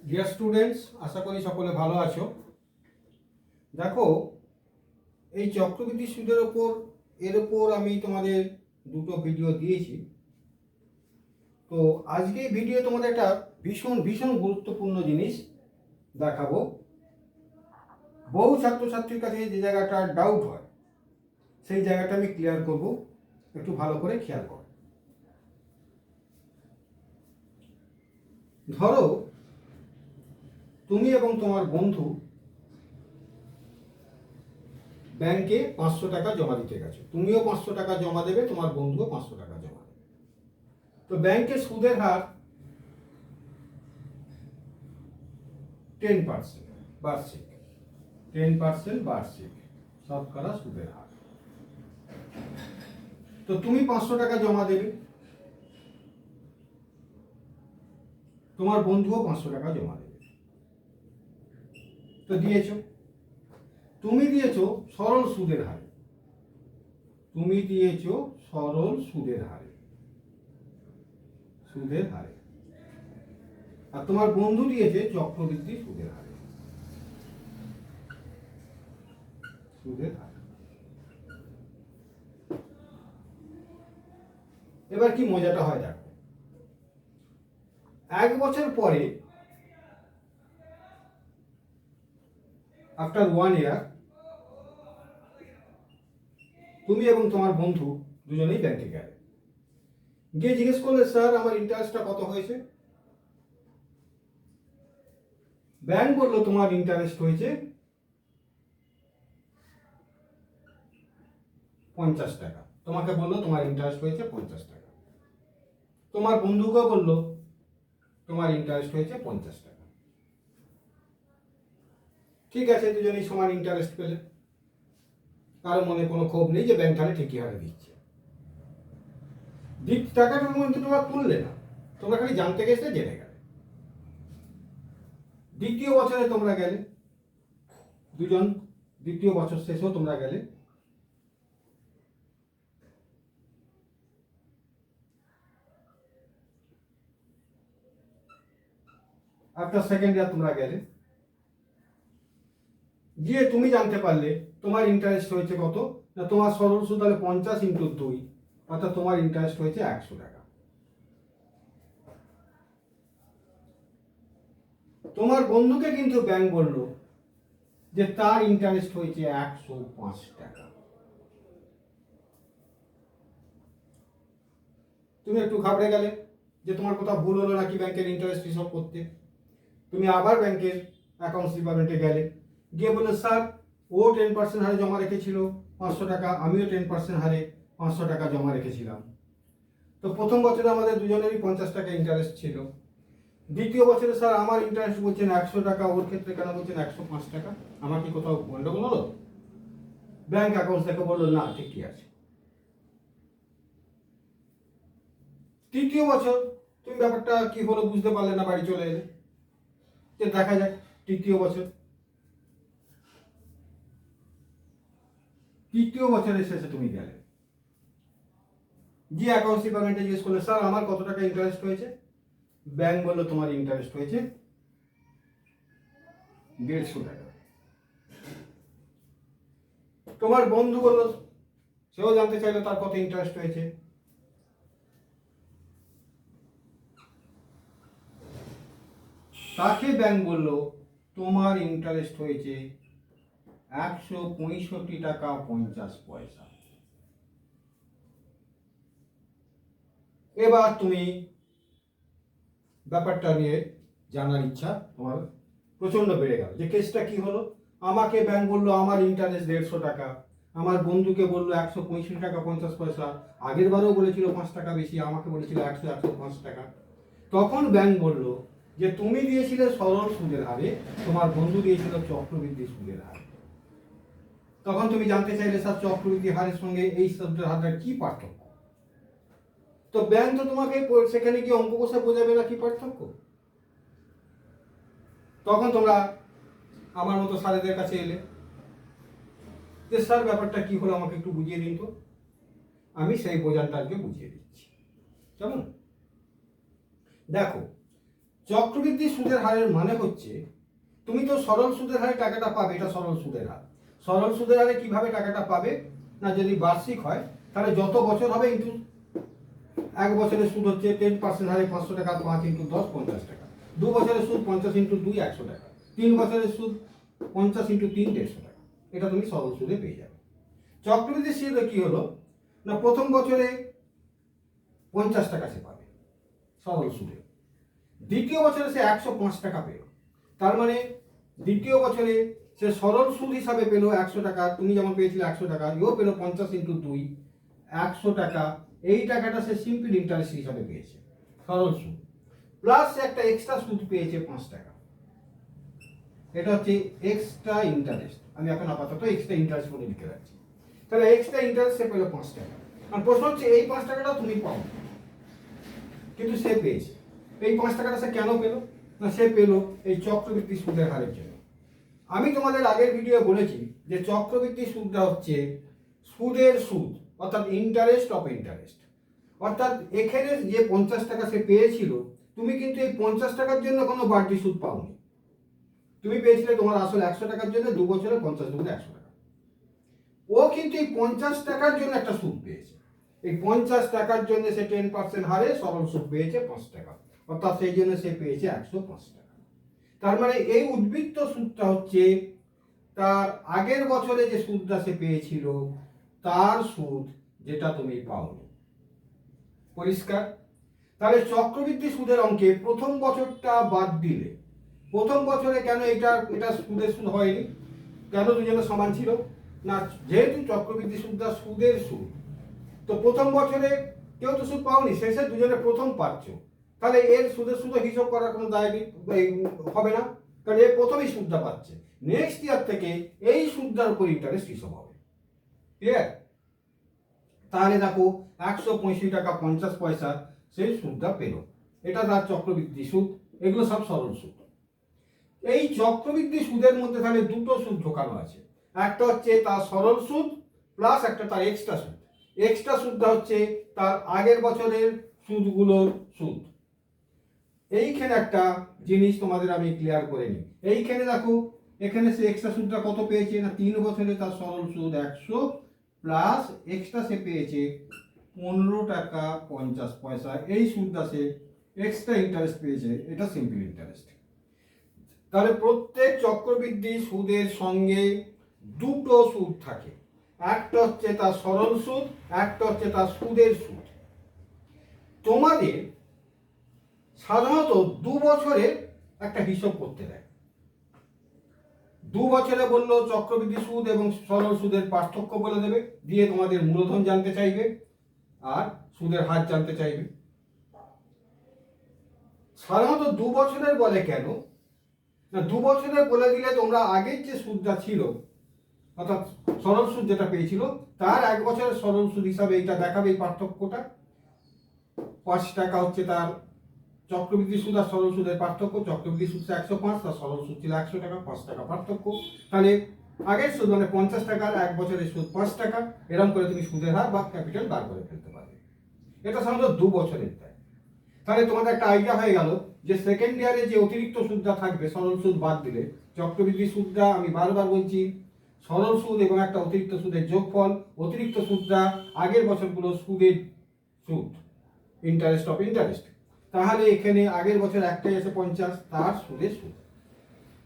Dear students, আশা করি সকলে ভালো আছো। দেখো, এই চক্রবৃদ্ধি সুদের ওপর আমি তোমাদের দুটো ভিডিও দিয়েছি। তো আজকে এই ভিডিও তোমাদের একটা ভীষণ ভীষণ গুরুত্বপূর্ণ জিনিস দেখাবো। বহু ছাত্রছাত্রীর কাছে যে জায়গাটা ডাউট হয় সেই জায়গাটা আমি ক্লিয়ার করব, একটু ভালো করে খেয়াল করো। ধরো, তুমি এবং তোমার বন্ধু ব্যাংকে 500 টাকা জমা দিতে গেছো। তুমিও 500 টাকা জমা দেবে, তোমার বন্ধুও 500 টাকা জমা দেবে। তো ব্যাংকে সুদের হার 10% বার্ষিক, 10% বার্ষিক শতকরা সুদের হার। তো তুমি 500 টাকা জমা দেবে, তোমার বন্ধুও 500 টাকা জমা দেবে। তো দিয়েছো, তুমি দিয়েছো সরল সুদের হারে, তুমি দিয়েছো সরল সুদের হারে, সুদের হারে, আর তোমার বন্ধু দিয়েছে চক্রবৃদ্ধি সুদের হারে, সুদের হারে। এবার কি মজাটা হয় দেখো, 1 বছর পরে, আফটার 1 ইয়ার, তুমি এবং তোমার বন্ধু দুজনেই ব্যাংকে গেলে, গিয়ে জিজ্ঞেস করলে, স্যার আমার ইন্টারেস্টটা কত হয়েছে? ব্যাংক বললো তোমার ইন্টারেস্ট হয়েছে 50 টাকা। তোমাকে বললো তোমার ইন্টারেস্ট হয়েছে 50 টাকা। তোমার বন্ধুকেও বললো তোমার ইন্টারেস্ট হয়েছে 50 টাকা। ঠিক আছে, দুজনেই সমান ইন্টারেস্ট পেলে, কারো মনে কোনো ক্ষোভ নেই যে ব্যাংক তাহলে ঠিকই হারে দিচ্ছে। টাকাটার মধ্যে তোমরা তুললে না, তোমরা খালি জানতে গেছে, জেনে গেলে। দ্বিতীয় বছরে তোমরা গেলে, দুজন, দ্বিতীয় বছর শেষেও তোমরা গেলে। আফটার সেকেন্ড ইয়ার তোমরা গেলে, গিয়ে তুমি জানতে পারলে তোমার ইন্টারেস্ট হয়েছে কত না, তোমার সরল সুদ তাহলে 50 × 2, অর্থাৎ তোমার ইন্টারেস্ট হয়েছে 100 টাকা। তোমার বন্ধুকে কিন্তু ব্যাংক বললো যে তার ইন্টারেস্ট হয়েছে 105 টাকা। তুমি একটু ঘাবড়ে গেলে যে তোমার কোথাও ভুল হলো নাকি ব্যাংকের ইন্টারেস্ট হিসাব করতে। তুমি আবার ব্যাংকের অ্যাকাউন্টস ডিপার্টমেন্টে গেলে, গিয়ে বললে, স্যার ও 10% হারে জমা রেখেছিল 500 টাকা, আমিও 10% হারে 500 টাকা জমা রেখেছিলাম। তো প্রথম বছরে আমাদের দুজনেরই 50 টাকা ইন্টারেস্ট ছিল। দ্বিতীয় বছরে স্যার আমার ইন্টারেস্ট বলছেন 100 টাকা, ওর ক্ষেত্রে কেন বলছেন 105 টাকা? আমার কি কোথাও গন্ডগোল হলো? ব্যাংক অ্যাকাউন্টস দেখে বললো, না ঠিকই আছে। তৃতীয় বছর তুমি ব্যাপারটা কি হলো বুঝতে পারলে না, বাড়ি চলে এলে, যে দেখা যাক। তৃতীয় বছরের শেষে তুমি গেলে, গিয়ে অ্যাকাউন্টস ডিপার্টমেন্টে জিজ্ঞেস করলে, স্যার আমার কত টাকা ইন্টারেস্ট হয়েছে? ব্যাংক বললো তোমার ইন্টারেস্ট হয়েছে 150 টাকা। তোমার বন্ধু বললো, সেও জানতে চাইলো তার কত ইন্টারেস্ট হয়েছে। তাকে ব্যাংক বললো তোমার ইন্টারেস্ট হয়েছে 165 টাকা 50 পয়সা। এবার তুমি ব্যাপারটা নিয়ে জানার ইচ্ছা তোমার প্রচন্ড বেড়ে গেল, যে কেসটা কি হলো। আমাকে ব্যাংক বললো আমার ইন্টারেস্ট 150 টাকা, আমার বন্ধুকে বললো 165 টাকা 50 পয়সা, আগের বারেও বলেছিল 5 টাকা বেশি, আমাকে বলেছিল 105 টাকা। তখন ব্যাংক বললো যে তুমি দিয়েছিলে সরল সুদের হারে, তোমার বন্ধু দিয়েছিল চক্রবৃদ্ধি সুদের হারে। তখন তুমি জানতে চাইলে, স্যার চক্রবৃদ্ধি হারের সঙ্গে এই সুদের হারের কি পার্থক্য? তো ব্যাংক তো তোমাকে সেখানে গিয়ে অঙ্ক কষে বোঝাবে না কি পার্থক্য। তখন তোমরা আমার মতো স্যারেদের কাছে এলে, যে স্যার ব্যাপারটা কি হলো আমাকে একটু বুঝিয়ে দিন তো। আমি সেই বোঝানটা আজকে বুঝিয়ে দিচ্ছি। কেমন? দেখো, চক্রবৃদ্ধি সুদের হারের মানে হচ্ছে তুমি তো সরল সুদের হারে টাকাটা পাবে, এটা সরল সুদের হার। সরল সুদের হারে কিভাবে টাকাটা পাবে না, যদি বার্ষিক হয় তাহলে যত বছর হবে ইন্টু এক বছরের সুদ হচ্ছে 10% হারে 500 টাকা, 5 ইন্টু 10 50 টাকা। 2 বছরের সুদ 50 ইন্টু 2 100 টাকা। 3 বছরের সুদ 50 ইন্টু 3 150 টাকা। এটা তুমি সরল সুদে পেয়ে যাবে। চক্রবৃদ্ধি সুদে কি হলো না, প্রথম বছরে 50 টাকা সে পাবে সরল সুদে, দ্বিতীয় বছরে সে 105 টাকা পেল। তার মানে দ্বিতীয় বছরে সে সরল সুদ হিসাবে পেল 100 টাকা, তুমি যেমন পেয়েছিলে 100 টাকা, এও পেল 50 ইন্টু 2 100 টাকা। এই টাকাটা সে সিম্পল ইন্টারেস্ট হিসাবে পেয়েছে, সরল সুদ। প্লাস সে একটা এক্সট্রা সুদ পেয়েছে 5 টাকা, এটা হচ্ছে এক্সট্রা ইন্টারেস্ট। আমি এখন আপাতত এক্সট্রা ইন্টারেস্ট বলে লিখে রাখছি। তাহলে এক্সট্রা ইন্টারেস্ট সে পেল 5 টাকা। আর প্রশ্ন হচ্ছে এই 5 টাকাটা তুমি পাও, কিন্তু সে পেয়েছে। এই 5 টাকাটা সে কেন পেল না, সে পেল এই চক্রবৃদ্ধি সুদের হারের জন্য। আমি তোমাদের আগের ভিডিও বলেছি যে চক্রবৃদ্ধি সুদটা হচ্ছে সুদের সুদ, অর্থাৎ ইন্টারেস্ট অফ ইন্টারেস্ট। অর্থাৎ এখানে যে 50 টাকা সে পেয়েছিল, তুমি কিন্তু এই 50 টাকার জন্য কোনো বাড়তি সুদ পাওনি। তুমি পেয়েছিলে তোমার আসলে 100 টাকার জন্য 2 বছরে 50 দুগুণে 100 টাকা। ও কিন্তু এই 50 টাকার জন্য একটা সুদ পেয়েছে। এই 50 টাকার জন্য সে 10% হারে সরল সুদ পেয়েছে 5 টাকা, অর্থাৎ সেই জন্য সে পেয়েছে 105 টাকা। তার মানে এই উদ্বৃত্ত সুদটা হচ্ছে তার আগের বছরে যে সুদটা সে পেয়েছিল তার সুদ, যেটা তুমি পাওনি। পরিষ্কার? তাহলে চক্রবৃদ্ধি সুদের অঙ্কে প্রথম বছরটা বাদ দিলে, প্রথম বছরে কেন এটা সুদের সুদ হয়নি, কেন দুজনের সমান ছিল না, যেহেতু চক্রবৃদ্ধি সুদটা সুদের সুদ, তো প্রথম বছরে কেউ তো সুদ পাওনি, শেষে দুজনে প্রথম পাচ্ছ, তাহলে এর সুদের সুদ হিসাব করার কোনো দায় হবে না, কারণ এর প্রথমেই সুদটা পাচ্ছে। নেক্সট ইয়ার থেকে এই সুদটার উপর ইন্টারেস্ট হিসাব হবে। ক্লিয়ার? তাহলে দেখো 185 টাকা 50 পয়সা সেই সুদটা পেল, এটা তার চক্রবৃদ্ধি সুদ। এগুলো সব সরল সুদ। এই চক্রবৃদ্ধি সুদের মধ্যে তাহলে দুটো সুদ ঢোকানো আছে, একটা হচ্ছে তার সরল সুদ প্লাস একটা তার এক্সট্রা সুদ। এক্সট্রা সুদটা হচ্ছে তার আগের বছরের সুদগুলোর সুদ। এইখানে একটা জিনিস তোমাদের আমি ক্লিয়ার করে নিই। এইখানে দেখো, এখানে সে এক্সট্রা সুদটা কত পেয়েছে না, 3 বছরে তার সরল সুদ 100 প্লাস এক্সট্রা সে পেয়েছে 15 টাকা 50 পয়সা। এই সুদটা সে এক্সট্রা ইন্টারেস্ট পেয়েছে, এটা সিম্পল ইন্টারেস্ট। তাহলে প্রত্যেক চক্রবৃদ্ধি সুদের সঙ্গে দুটো সুদ থাকে, একটা হচ্ছে তার সরল সুদ, একটা হচ্ছে তার সুদের সুদ। তোমাদের সাধারণত 2 বছরের একটা হিসাব করতে দেয়। 2 বছরে বললো চক্রবৃদ্ধি সুদ এবং সরল সুদের পার্থক্য বলে দেবে, দিয়ে তোমাদের মূলধন জানতে চাইবে আর সুদের হার জানতে চাইবে। সাধারণত 2 বছরের বলে কেন না, 2 বছরের বলে দিলে তোমরা আগের যে সুদটা ছিল, অর্থাৎ সরল সুদ যেটা পেয়েছিল, তার 1 বছরের সরল সুদ হিসাবে এটা দেখাবে এই পার্থক্যটা। 5 টাকা হচ্ছে তার চক্রবৃদ্ধি সুদ আর সরল সুদের পার্থক্য। চক্রবৃদ্ধি সুদ 105, তার সরল সুদ ছিল 100 টাকা, 5 টাকা পার্থক্য। তাহলে আগের সুদ মানে 50 টাকার 1 বছরের সুদ 5 টাকা, এরকম করে তুমি সুদের হার বা ক্যাপিটাল বার করে ফেলতে পারবে। এটা সাধারণত 2 বছরের দেয়। তাহলে তোমাদের একটা আইডিয়া হয়ে গেল যে সেকেন্ড ইয়ারে যে অতিরিক্ত সুদটা থাকবে সরল সুদ বাদ দিলে, চক্রবৃদ্ধি সুদটা আমি বারবার বলছি সরল সুদ এবং একটা অতিরিক্ত সুদের যোগফল। অতিরিক্ত সুদটা আগের বছরগুলো সুদের সুদ, ইন্টারেস্ট অফ ইন্টারেস্ট। তাহলে এখানে আগের বছর একটাই আছে 50, তার সুদের সুদ।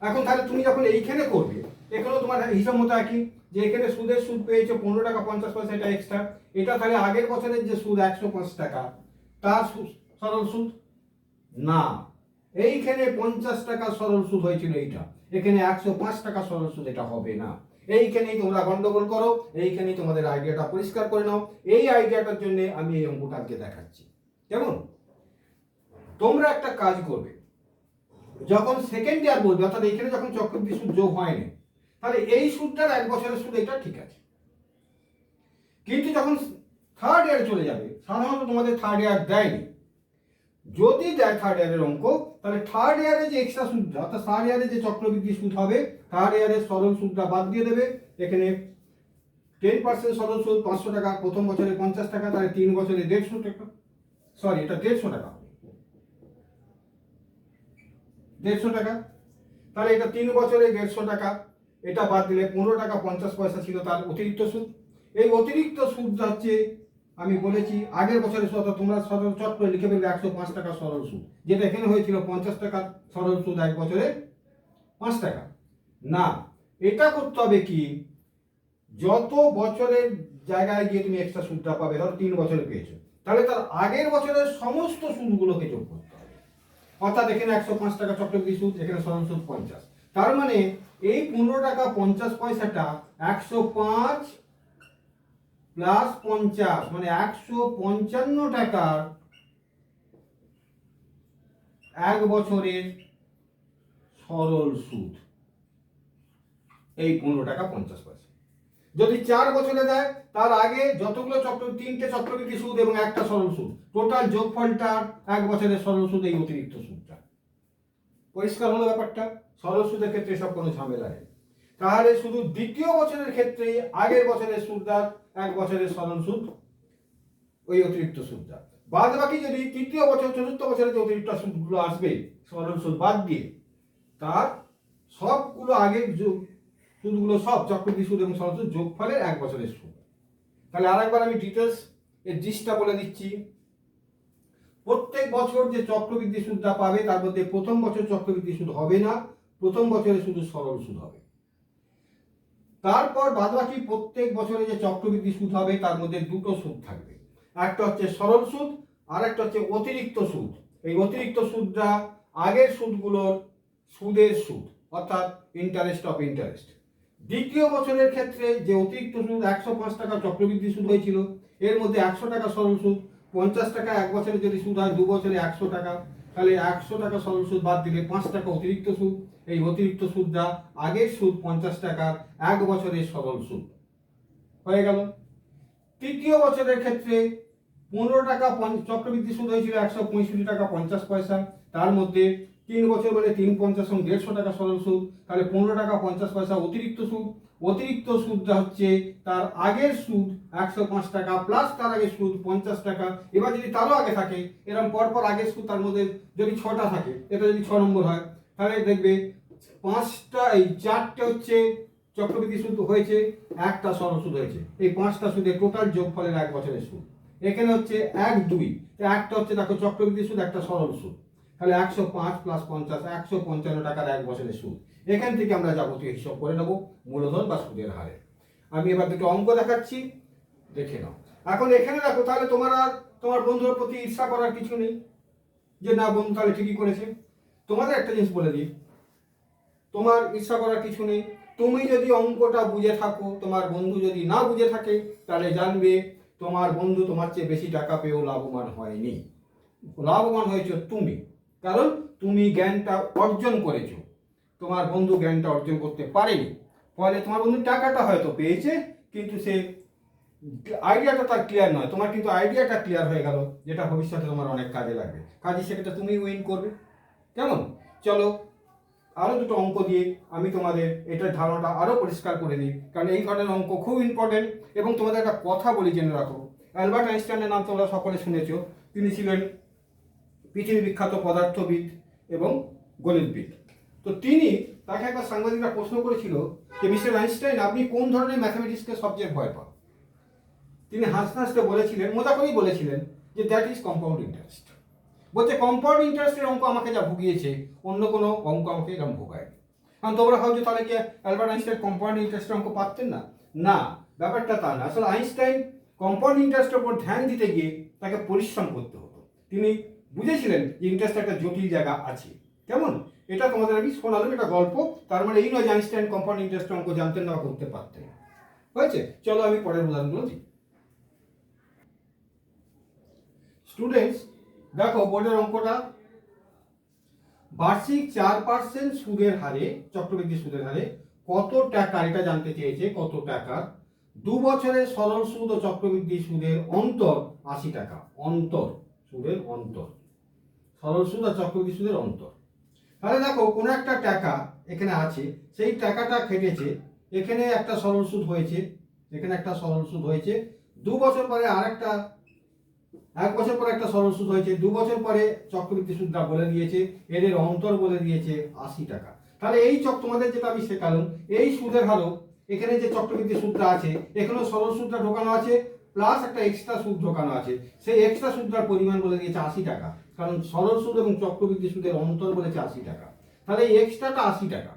এখন তাহলে তুমি যখন এইখানে করবে, এখানেও তোমার হিসাব মতো একই, যে এখানে সুদের সুদ পেয়েছে 15 টাকা 50 পয়সা, এটা এক্সট্রা। এটা তাহলে আগের বছরের যে সুদ 105 টাকা, তার সরল সুদ না, এইখানে 50 টাকা সরল সুদ হয়েছিল, এইটা এখানে 105 টাকা সরল সুদ, এটা হবে না। এইখানেই তোমরা গন্ডগোল করো, এইখানেই তোমাদের আইডিয়াটা পরিষ্কার করে নাও। এই আইডিয়াটার জন্য আমি এই অঙ্কটা আজকে দেখাচ্ছি। কেমন? তোমরা একটা কাজ করবে, যখন সেকেন্ড ইয়ার বলবে, অর্থাৎ এইখানে যখন চক্রবৃদ্ধি সুদ যোগ হয়নি, তাহলে এই সুদটার 1 বছরের সুদ এটা ঠিক আছে। কিন্তু যখন থার্ড ইয়ারে চলে যাবে, সাধারণত তোমাদের থার্ড ইয়ার দেয়নি, যদি দেয় থার্ড ইয়ারের অঙ্ক, তাহলে থার্ড ইয়ারে যে এক্সট্রা সুদটা, অর্থাৎ থার্ড ইয়ারে যে চক্রবৃদ্ধি সুদ হবে, থার্ড ইয়ারের সরল সুদটা বাদ দিয়ে দেবে। এখানে 10% সরল সুদ 500 টাকা, প্রথম বছরে 50 টাকা, তাহলে 3 বছরে 150 টাকা, সরি এটা 150 টাকা। 150 টাকা। তাহলে এটা 3 বছরে 150 টাকা, এটা বাদ দিলে 15 টাকা 50 পয়সা ছিল তার অতিরিক্ত সুদ। এই অতিরিক্ত সুদটা হচ্ছে আমি বলেছি আগের বছরের সুদ, তোমরা সরল চট করে লিখে ফেলবে 105 টাকা সরল সুদ, যেটা এখানে হয়েছিল 50 টাকা সরল সুদ 1 বছরে 5 টাকা। না, এটা করতে হবে কি, যত বছরের জায়গায় গিয়ে তুমি এক্সট্রা সুদটা পাবে, ধরো 3 বছরে পেয়েছো, তাহলে তার আগের বছরের সমস্ত সুদগুলোকে যোগ করতে হবে। অর্থাৎ এখানে 105 টাকা চক্রবৃদ্ধি সুদ, এখানে সরল সুদ 50। তার মানে এই 15 টাকা 50 পয়সাটা 105 প্লাস 50 মানে 155 টাকার 1 বছরের সরল সুদ, এই 15 টাকা 50 পয়সা। যদি 4 বছরে দেয়, তার আগে যতগুলো তিনটে চক্রবৃদ্ধি সুদ এবং একটা সরল সুদ, টোটাল যোগফলটা 1 বছরের সরল সুদ, এই অতিরিক্ত সুদটা। পরিষ্কার হলো ব্যাপারটা? সরল সুদের ক্ষেত্রে সব কোনো ঝামেলা নেই। তাহলে শুধু দ্বিতীয় বছরের ক্ষেত্রে আগের বছরের সুদটা 1 বছরের সরল সুদ, ওই অতিরিক্ত সুদটা বাদ বাকি যদি তৃতীয় বছর চতুর্থ বছরে যে অতিরিক্ত সুদগুলো আসবে সরল সুদ বাদ দিয়ে, তার সবগুলো আগের সুদগুলো সব চক্রবৃদ্ধি সুদ এবং সরল সুদ যোগফলের 1 বছরের সুদ। তাহলে আরেকবার আমি ডিটেলস এর জিনিসটা বলে দিচ্ছি। প্রত্যেক বছর যে চক্রবৃদ্ধি সুদটা পাবে তার মধ্যে প্রথম বছর চক্রবৃদ্ধি সুদ হবে না, প্রথম বছরে শুধু সরল সুদ হবে। তারপর বাদবাকি প্রত্যেক বছরে যে চক্রবৃদ্ধি সুদ হবে তার মধ্যে দুটো সুদ থাকবে, একটা হচ্ছে সরল সুদ আর একটা হচ্ছে অতিরিক্ত সুদ। এই অতিরিক্ত সুদটা আগের সুদগুলোর সুদের সুদ, অর্থাৎ ইন্টারেস্ট অফ ইন্টারেস্ট। দ্বিতীয় বছরের ক্ষেত্রে যে অতিরিক্ত সুদ 105 টাকা চক্রবৃদ্ধি সুদ হয়েছিল, এর মধ্যে 100 টাকা সরল সুদ, 50 টাকা 1 বছরে যদি সুদ হয়, 2 বছরে 100 টাকা, তাহলে 100 টাকা সরল সুদ বাদ দিলে 5 টাকা অতিরিক্ত সুদ। এই অতিরিক্ত সুদটা আগের সুদ 50 টাকার 1 বছরের সরল সুদ হয়ে গেল। তৃতীয় বছরের ক্ষেত্রে 15 টাকা চক্রবৃদ্ধি সুদ হয়েছিল 165 টাকা 50 পয়সা, তার মধ্যে 3 বছর বলে 3 50 এবং 150 টাকা সরল সুদ, তাহলে 15 টাকা 50 পয়সা অতিরিক্ত সুদ। অতিরিক্ত সুদটা হচ্ছে তার আগের সুদ 105 টাকা প্লাস তার আগের সুদ 50 টাকা। এবার যদি তারও আগে থাকে, এরকম পরপর আগের সুদ তার মধ্যে যদি 6টা থাকে, এটা যদি 6 নম্বর হয়, তাহলে দেখবে 4টে হচ্ছে চক্রবৃদ্ধি সুদ হয়েছে, একটা সরল সুদ হয়েছে, এই 5টা সুদের টোটাল যোগফলের 1 বছরের সুদ। এখানে হচ্ছে 1 2, একটা হচ্ছে দেখো চক্রবৃদ্ধি সুদ, একটা সরল সুদ, তাহলে 105 প্লাস 50 155 টাকার 1 বছরের সুদ। এখান থেকে আমরা যাবতীয় হিসাব করে নেব মূলধন বা সুদের হারে। আমি এবার দুটো অঙ্ক দেখাচ্ছি, দেখে নাও। এখন এখানে দেখো, তাহলে তোমার আর তোমার বন্ধুর প্রতি ঈর্ষা করার কিছু নেই যে না বন্ধু তাহলে ঠিকই করেছে। তোমাদের একটা জিনিস বলে দিই, তোমার ঈর্ষা করার কিছু নেই। তুমি যদি অঙ্কটা বুঝে থাকো, তোমার বন্ধু যদি না বুঝে থাকে, তাহলে জানবে তোমার বন্ধু তোমার চেয়ে বেশি টাকা পেয়েও লাভবান হয়নি, লাভবান হয়েছে তুমি, কারণ তুমি জ্ঞানটা অর্জন করেছো, তোমার বন্ধু জ্ঞানটা অর্জন করতে পারেনি। ফলে তোমার বন্ধু টাকাটা হয়তো পেয়েছে, কিন্তু সে আইডিয়াটা তার ক্লিয়ার নয়। তোমার কিন্তু আইডিয়াটা ক্লিয়ার হয়ে গেল, যেটা ভবিষ্যতে তোমার অনেক কাজে লাগবে। কাজে সেটা তুমি উইন করবে। কেমন? চলো আরও দুটো অঙ্ক দিয়ে আমি তোমাদের এটার ধারণাটা আরও পরিষ্কার করে দিই, কারণ এই ধরনের অঙ্ক খুব ইম্পর্টেন্ট। এবং তোমাদের একটা কথা বলি, জেনে রাখো, অ্যালবার্ট আইনস্টাইনের নাম তোমরা সকলে শুনেছো। তিনি ছিলেন পৃথিবী বিখ্যাত পদার্থবিদ এবং গণিতবিদ। তো তাকে একবার সাংবাদিকরা প্রশ্ন করেছিল যে মিস্টার আইনস্টাইন, আপনি কোন ধরনের ম্যাথামেটিক্সকে সবচেয়ে ভয় পান? তিনি হাসতে হাসতে বলেছিলেন, মজা করেই বলেছিলেন, যে দ্যাট ইজ কম্পাউন্ড ইন্টারেস্ট। বলছে কম্পাউন্ড ইন্টারেস্টের অঙ্ক আমাকে যা ভুগিয়েছে, অন্য কোনো অঙ্ক আমাকে এরকম ভোগায়নি। কারণ তোমরা ভাবছো তাহলে কি অ্যালবার্ট আইনস্টাইন কম্পাউন্ড ইন্টারেস্টের অঙ্ক পারতেন না? না, ব্যাপারটা তা না। আসলে আইনস্টাইন কম্পাউন্ড ইন্টারেস্টের উপর ধ্যান দিতে গিয়ে তাকে পরিশ্রম করতে হতো। তিনি বুঝেছিলেন যে ইন্টারেস্টের একটা জটিল জায়গা আছে। কেমন? এটা তোমাদের আমি শোনালাম, এটা গল্প। তার মানে এই নয় যে আইনস্টাইন কম্পাউন্ড ইন্টারেস্টের অঙ্ক জানতেন না বা করতে পারতেন। হয়েছে? চলো আমি পরের উদাহরণগুলো দিই। স্টুডেন্টস দেখো বোর্ডের অঙ্কটা, বার্ষিক 4% সুদের হারে, চক্রবৃদ্ধি সুদের হারে কত টাকা, এটা জানতে চেয়েছে, কত টাকার 2 বছরের সরল সুদ ও চক্রবৃদ্ধি সুদের অন্তর 80 টাকা। অন্তর, সুদের অন্তর, সরল সুদ আর চক্রবৃদ্ধি সুদের অন্তর। তাহলে দেখো কোনো একটা টাকা এখানে আছে, সেই টাকাটা খেটেছে, এখানে একটা সরল সুদ হয়েছে, এখানে একটা সরল সুদ হয়েছে, 2 বছর পরে আর একটা 1 বছর পরে একটা সরল সুদ হয়েছে, 2 বছর পরে চক্রবৃদ্ধি সুদটা বলে দিয়েছে, এদের অন্তর বলে দিয়েছে 80 টাকা। তাহলে এই তোমাদের যেটা আমি শেখালাম, এই সুদের হারও এখানে যে চক্রবৃদ্ধি সুদটা আছে এখানেও সরল সুদটা ঢোকানো আছে, প্লাস একটা এক্সট্রা সুদ ঢোকানো আছে। সেই এক্সট্রা সুদটার পরিমাণ বলে দিয়েছে 80 টাকা, কারণ সরল সুদ এবং চক্রবৃদ্ধি সুদের অন্তর বলেছে 80 টাকা। তাহলে এই এক্সট্রাটা 80 টাকা।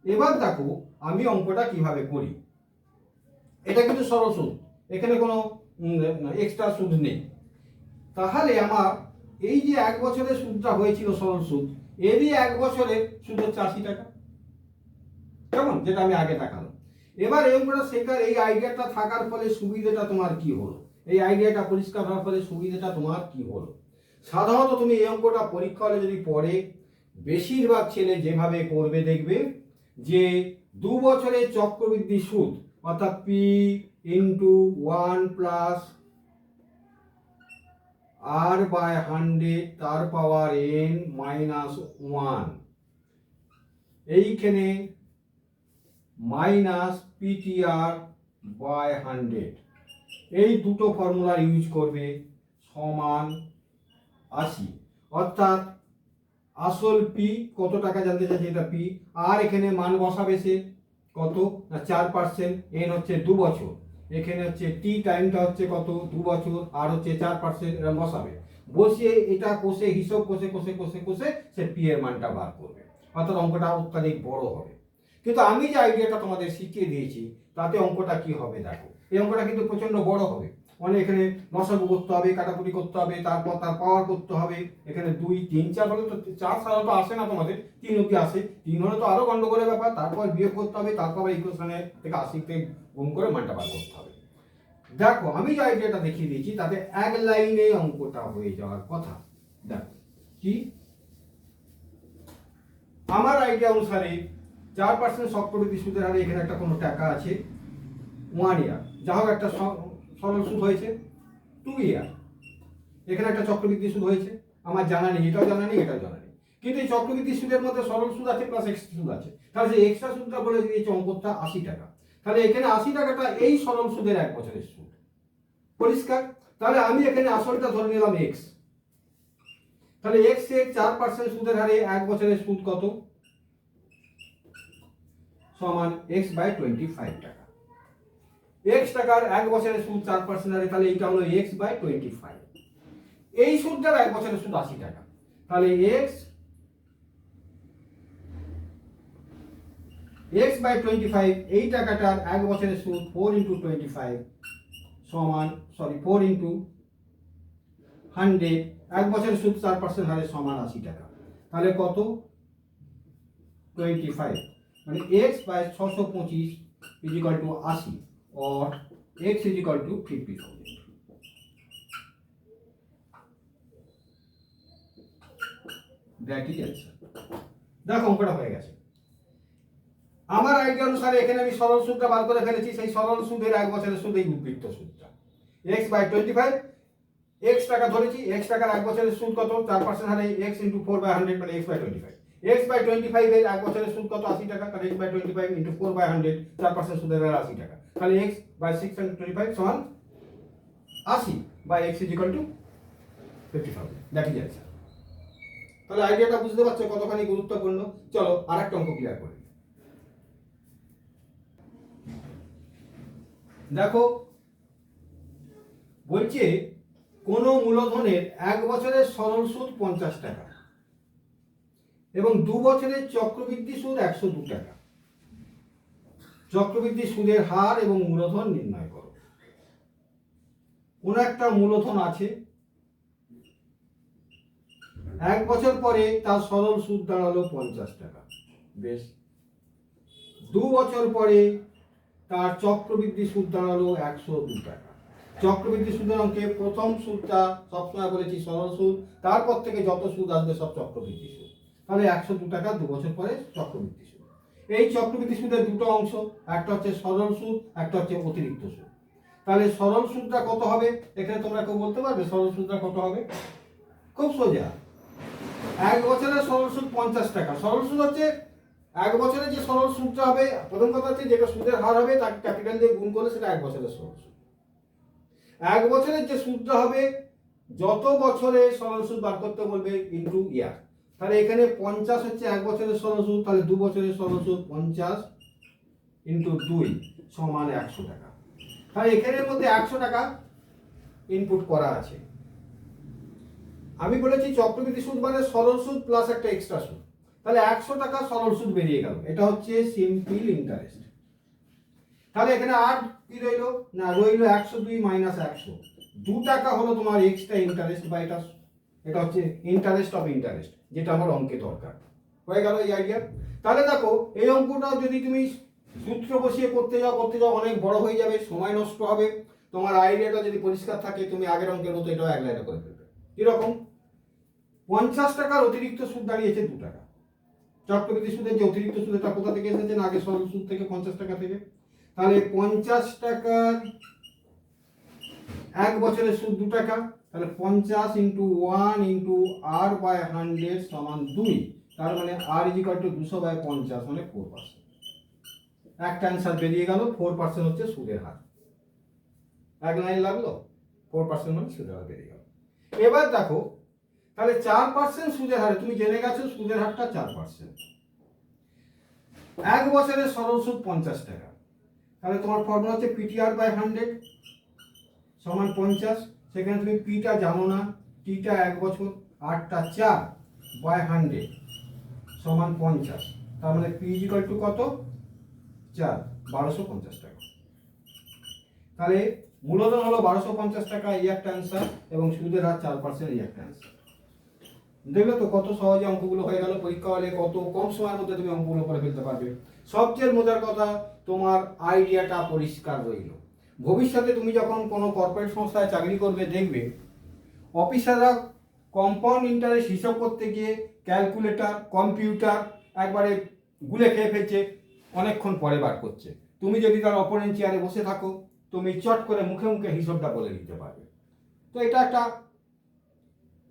এবার দেখো আমি অঙ্কটা কিভাবে করি। এটা কিন্তু সরল সুদ, এখানে কোনো এক্সট্রা সুদ নেই। তাহলে আমার এই যে 1 বছরের সুদটা হয়েছিল সরল সুদ, এরই 1 বছরের সুদ হচ্ছে 80 টাকা, কেমন, যেটা আমি আগে দেখালাম। এবার এই অঙ্কটা শেখার এই আইডিয়াটা থাকার ফলে সুবিধাটা তোমার কি হলো, এই আইডিয়াটা পরিষ্কার হওয়ার ফলে সুবিধাটা তোমার কি হলো। সাধারণত তুমি এই অঙ্কটা পরীক্ষা হলে যদি পড়ে, বেশিরভাগ ছেলে যেভাবে করবে দেখবে যে 2 বছরের চক্রবৃদ্ধি সুদ অর্থাৎ P into 1 plus R by 100 তার পাওয়ার n মাইনাস 1, এইখানে মাইনাস পিটিআর বাই 100, এই দুটো ফর্মুলা ইউজ করবে সমান 80। অর্থাৎ আসল পি কত টাকা জানতে চাইছে, এটা পি, আর এখানে মান বসাবে সে কত না 4%, এন হচ্ছে 2 বছর, এখানে হচ্ছে টি টাইমটা হচ্ছে কত 2 বছর, আর হচ্ছে 4%, এরকম বসাবে। বসিয়ে এটা কষে হিসাব কষে কষে কষে কষে সে পি এর মানটা বার করবে, অর্থাৎ অঙ্কটা অত্যাধিক বড় হবে। কিন্তু আমি যে আইডিয়াটা তোমাদের শিখিয়ে দিয়েছি তাতে অঙ্কটা কি হবে দেখো, এই অঙ্কটা কিন্তু প্রচন্ড বড় হবে। মানে এখানে লসাগু করতে হবে, কাটাকুটি করতে হবে, তারপর তার পাওয়ার করতে হবে। এখানে 2 3 4 হলে তো 4 সাধারণত আসে না তোমাদের, 3 অব্দি আসে, 3 হলে তো আরো গন্ডগোলের ব্যাপার। তারপর বিয়োগ করতে হবে, তারপর ইকুয়েশনে থেকে 80 তে গুণ করে মানটা বার করতে হবে। দেখো আমি যে আইডিয়াটা দেখিয়ে দিয়েছি তাতে এক লাইনে অঙ্কটা হয়ে যাওয়ার কথা। দেখো কি, আমার আইডিয়া অনুসারে 4% চক্রবৃদ্ধি সুদের হারে এখানে একটা কোনো টাকা আছে 1 ইয়ার, যা হোক একটা সরল সুদ হয়েছে 2 ইয়ার, এখানে একটা চক্রবৃদ্ধি সুদ হয়েছে, আমার জানা নেই, এটাও জানা নেই, এটাও জানা নেই। কিন্তু এই চক্রবৃদ্ধি সুদের মধ্যে সরল সুদ আছে প্লাস এক্সট্রা সুদ আছে, তাহলে সেই এক্সট্রা সুদটা বলে দিয়েছে অঙ্কটা 80 টাকা। তাহলে এখানে 80 টাকাটা এই সরল সুদের 1 বছরের সুদ, পরিষ্কার। তাহলে আমি এখানে আসলটা ধরে নিলাম এক্স, তাহলে এক্স এর 4% সুদের হারে 1 বছরের সুদ কত, সমান এক্স বাই 25 টাকা। এক্স টাকার 1 বছরের সুদ 4% হারে, তাহলে এইটা হলো এক্স বাই 25। এই সুদটার 1 বছরের সুদ 80 টাকা, তাহলে এক্স বাই 25, এই টাকাটার 1 বছরের সুদ 4 ইন্টু 25 সমান 4 ইন্টু 100, 1 বছরের সুদ 4% হারে সমান 80 টাকা। তাহলে কত 25, মানে x by 625 is equal to 80 और x is equal to 50,000। That is answer. দেখো অঙ্কটা হয়ে গেছে। আমার আইডিয়া অনুসারে এখানে আমি সরল সুদটা বার করে ফেলেছি, সেই সরল সুদের 1 বছরের সুদ এই উদ্বৃত্ত সুদটা x বাই 25, x টাকা ধরেছি, x টাকার 1 বছরের সুদ কত 4% হারে x ইনটু 4 বাই 100 মানে x বাই 25, x বাই 25 এর 1 বছরের সুদ কত 80 টাকা, তাহলে x বাই 25 ইনটু 4 বাই 100, 4% সুদের হার 80 টাকা, তাহলে x বাই 625 সমান 80 by x is equal to 50,000। That is answer. তাহলে আইডিয়াটা বুঝতে পারছো কতখানি গুরুত্বপূর্ণ। চলো আরেকটা অঙ্ক ক্লিয়ার করি। দেখো বলছে কোন মূলধনের 1 বছরের সরল সুদ 50 টাকা এবং 2 বছরের চক্রবৃদ্ধি সুদ 102 টাকা। চক্রবৃদ্ধি সুদের হার এবং মূলধন নির্ণয় করো। কোন একটা মূলধন আছে, 1 বছর পরে তার সরল সুদ দাঁড়ালো 50 টাকা, বেশ। 2 বছর পরে তার চক্রবৃদ্ধি সুদ দাঁড়ালো 102 টাকা। চক্রবৃদ্ধি সুদের অঙ্কে প্রথম সুদটা সবসময় বলেছি সরল সুদ, তারপর থেকে যত সুদ আসবে সব চক্রবৃদ্ধি সুদ। তাহলে 102 টাকা 2 বছর পরে চক্রবৃদ্ধি সুদ। এই চক্রবৃদ্ধি সুদের দুটো অংশ, একটা হচ্ছে সরল সুদ, একটা হচ্ছে অতিরিক্ত সুদ। তাহলে সরল সুদটা কত হবে, এখানে তোমরা কেউ বলতে পারবে সরল সুদটা কত হবে? খুব সোজা, 1 বছরের সরল সুদ 50 টাকা। সরল সুদ হচ্ছে 1 বছরের যে সরল সুদটা হবে, প্রথম কথা হচ্ছে যেটা সুদের হার হবে তাকে ক্যাপিটাল দিয়ে গুণ করলে সেটা 1 বছরের সরল সুদ। 1 বছরের যে সুদটা হবে যত বছরে সরল সুদ বার করতে বলবে ইন্টু ইয়ার। তাহলে এখানে 50 হচ্ছে 1 বছরের সরল সুদ, তাহলে 2 বছরের সরল সুদ 50 ইন্টু 2 সমান 100 টাকা। তাহলে এখানের মধ্যে 100 টাকা ইনপুট করা আছে। আমি বলেছি চক্রবৃদ্ধি সুদ মানে সরল সুদ প্লাস একটা এক্সট্রা সুদ, তাহলে 100 টাকা সরল সুদ বেরিয়ে গেল। এটা হচ্ছে সিম্পল ইন্টারেস্ট। তাহলে এখানে আর কি রইলো না, রইলো 102 মাইনাস 100, 2 টাকা হলো তোমার এক্সট্রা ইন্টারেস্ট, বা এটা হচ্ছে ইন্টারেস্ট অফ ইন্টারেস্ট, যেটা আমার অঙ্কে দরকার। হয়ে গেল এই আইডিয়া। তাহলে দেখো এই অঙ্কটাও যদি তুমি সূত্র বসিয়ে করতে যাও অনেক বড় হয়ে যাবে, সময় নষ্ট হবে। তোমার আইডিয়াটা যদি পরিষ্কার থাকে তুমি আগের অঙ্কের মতো এটাও এক লাইনে করে ফেলবে। কিরকম? 50 টাকার অতিরিক্ত সুদ দাঁড়িয়েছে 2 টাকা। চক্রবৃদ্ধি সুদের যে অতিরিক্ত সুদ, এটা কোথা থেকে এসেছে না আগে সরল সুদ থেকে 50 টাকা থেকে। তাহলে 50 টাকার 1 বছরের সুদ 2 টাকা, তাহলে 50 ইন্টু 1 ইন্টু আর বাই 100 সমান 2। তার মানে আর ইজ ইকুয়াল টু 200/50 মানে 4%। একটা অ্যান্সার বেরিয়ে গেল। 4% হচ্ছে সুদের হার। এক লাইন লাগলো, 4% মানে সুদের হার বেরিয়ে গেল। এবার দেখো তাহলে 4% সুদের হারে তুমি জেনে গেছো সুদের হারটা 4%। 1 বছরের সরল সুদ 50 টাকা, তাহলে তোমার ফর্মুলা হচ্ছে PTR/100 সমান 50। সেখানে তুমি পিটা জানো না, টিটা 1 বছর, আরটা 4/100 সমান 50। তার মানে পি ইকুয়াল টু কত? 4, 1250 টাকা। তাহলে মূলধন হলো 1250 টাকা, এই একটা অ্যান্সার, এবং সুদের হার 4% এই একটা অ্যান্সার। দেখলে তো কত সহজে অঙ্কগুলো হয়ে গেল। পরীক্ষা হলে কত কম সময়ের মধ্যে তুমি অঙ্কগুলো করে ফেলতে পারবে। সবচেয়ে মজার কথা, তোমার আইডিয়াটা পরিষ্কার রইল। ভবিষ্যতে তুমি যখন কোনো কর্পোরেট সংস্থায় চাকরি করবে, দেখবে অফিসাররা কম্পাউন্ড ইন্টারেস্ট হিসাব করতে গিয়ে ক্যালকুলেটর কম্পিউটার একবারে গুলে খেয়ে ফেলছে, অনেকক্ষণ পরে বার করছে। তুমি যদি তার অপোনেন্ট চেয়ারে বসে থাকো, তুমি চট করে মুখে মুখে হিসাবটা বলে দিতে পারবে। তো এটা একটা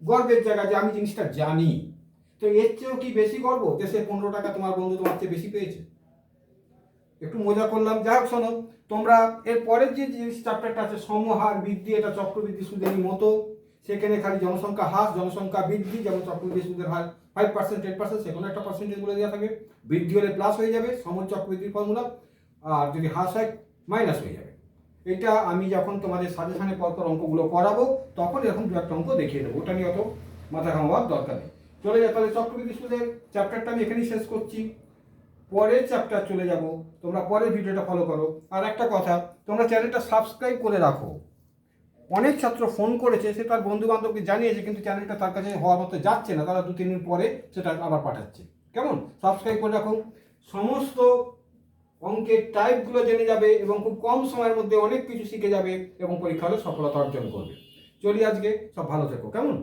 গর্বের জায়গা যে আমি জিনিসটা জানি। তো এর চেয়েও কি বেশি গর্ব যে সে 15 টাকা তোমার বন্ধু তোমার চেয়ে বেশি পেয়েছে? একটু মজা করলাম। যাই হোক, শোনো, তোমরা এর পরের যে চ্যাপ্টারটা আছে সমহার বৃদ্ধি, এটা চক্রবৃদ্ধি সুদেরই মতো। সেখানে খালি জনসংখ্যা হ্রাস জনসংখ্যা বৃদ্ধি, যেমন চক্রবৃদ্ধি সুদের হার 5%, 10%, সেখানে একটা পার্সেন্টেজ বলে দেওয়া থাকবে। বৃদ্ধি হলে প্লাস হয়ে যাবে সম চক্রবৃদ্ধির ফর্মুলা, আর যদি হ্রাস হয় মাইনাস হয়ে যাবে। এটা আমি যখন তোমাদের সাজেশনে পরপর অঙ্কগুলো করাবো তখন এরকম দু একটা অঙ্ক দেখিয়ে দেবো, ওটা নিয়ে অত মাথা ঘামাবার দরকার নেই। চলে যাও তাহলে চক্রবৃদ্ধি সুদের চ্যাপ্টারটা আমি এখানেই শেষ করছি। পরের চ্যাপ্টার চলে যাব, তোমরা পরের ভিডিওটা ফলো করো। আর একটা কথা, তোমরা চ্যানেলটা সাবস্ক্রাইব করে রাখো। অনেক ছাত্র ফোন করেছে, সে তার বন্ধু বান্ধবকে জানিয়েছে, কিন্তু চ্যানেলটা তার কাছে হওয়ার মতো যাচ্ছে না, তারা 2-3 দিন পরে সেটা আবার পাঠাচ্ছে। কেমন? সাবস্ক্রাইব করে রাখো। সমস্ত অঙ্কের টাইপগুলো জেনে যাবে এবং খুব কম সময়ের মধ্যে অনেক কিছু শিখে যাবে এবং পরীক্ষা হলে সফলতা অর্জন করবে। চলি আজকে, সব ভালো থেকো। কেমন?